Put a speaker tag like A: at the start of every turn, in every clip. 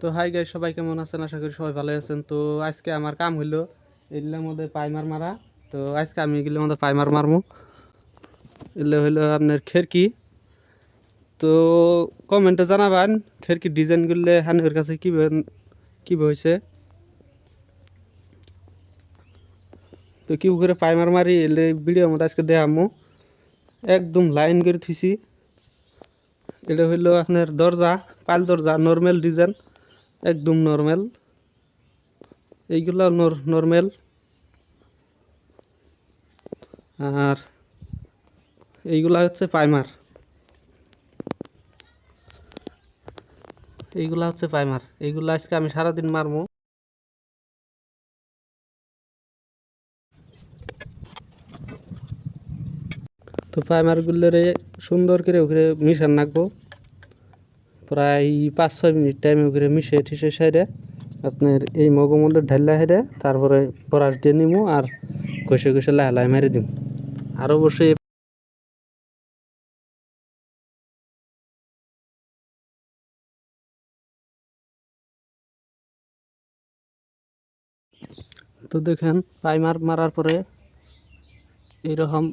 A: তো hi guys, সবাই কেমন আছেন? আশা করি সবাই ভালো আছেন। তো আজকে আমার কাম হইলো এগুলোর মধ্যে পাইমার মারা। তো আজকে আমি এগুলোর মধ্যে পাইমার মারমু। এগুলো হইলো আপনার খেরকি। তো কমেন্টে জানাবেন খেরকি ডিজাইনগুলো হানির কাছে কী হয়েছে। তো কি করে পাইমার মারি এলে ভিডিওর মধ্যে আজকে দেখামু। একদম লাইন করে থুইছি। এটা হইলো আপনার দরজা, পাল দরজা, নর্মাল ডিজাইন, একদম নর্মাল। এইগুলো নর্মাল। আর এইগুলা হচ্ছে পাইমার। এইগুলা আজকে আমি সারাদিন মারবো। তো পাইমারগুলোরে সুন্দর করে ওখানে মিশান রাখবো প্রায় 5-6 মিনিট টাইম। ওখানে মিশে ঠিসে সাইডে আপনার এই মগের মধ্যে ঢাল্লা হেরে তারপরে ব্রাশ দিয়ে নিবো আর ঘষে ঘষে লাহে লাহে মেরে দিব। আর অবশ্যই তো দেখেন পাইমার মারার পরে এইরকম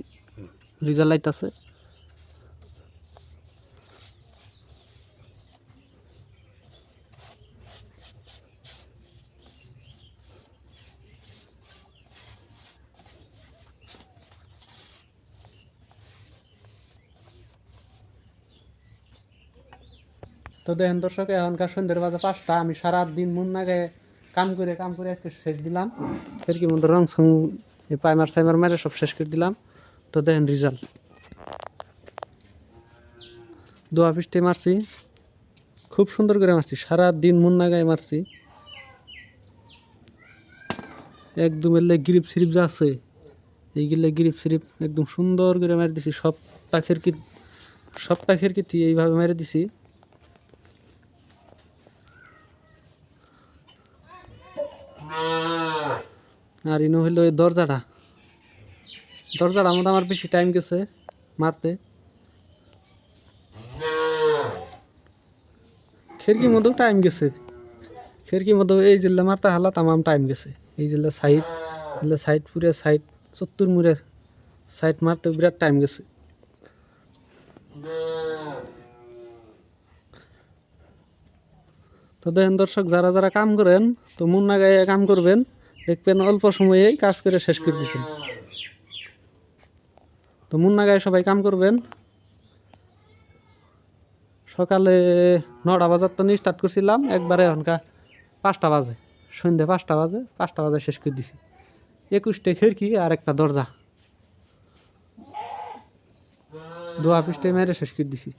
A: রেজাল্ট আইতাছে। তো দেখেন দর্শক, এখনকার সন্ধ্যের বাজে 5টা। আমি সারাদিন মন নাগে কাম করে আজকে শেষ দিলাম। এর কি মধ্যে রং সং পাইমার সাইমার মেরে সব শেষ করে দিলাম। তো দেখেন রেজাল্ট, দোয়া পৃষ্ঠে মারছি, খুব সুন্দর করে মারছি, সারাদিন মন নাগায় মারছি। একদম এলে গ্রিপ স্রিপ যা আছে এইগুলো গ্রিপ স্রিপ একদম সুন্দর করে মেরে দিছি। সব পাখির কীর্তি এইভাবে মেরে দিছি। আর ইনো হইলো এই দরজাটার মধ্যে আমার বেশি টাইম গেছে মারতে। খিড়কির মধ্যেও টাইম গেছে, খিড়কির মধ্যেও এই জিল্লা মারতে হালা তামাম টাইম গেছে। এই জিল্লা সাইড পুরে সাইড 70 মুড়ে সাইড মারতে বিরাট টাইম গেছে। তো দেখেন দর্শক, যারা যারা কাম করেন তো মন না গায়ে কাম করবেন, দেখবেন অল্প সময়েই কাজ করে শেষ করে দিচ্ছেন। তো মন না গায়ে সবাই কাম করবেন। সকালে 9টা বাজার তো নিয়ে স্টার্ট করছিলাম, একবারে এখনকার 5টা বাজে, সন্ধ্যে 5টা বাজে শেষ করে দিছি। 21টা খিড়কি আর একটা দরজা, 2 পিসটা মেরে শেষ করে দিছি।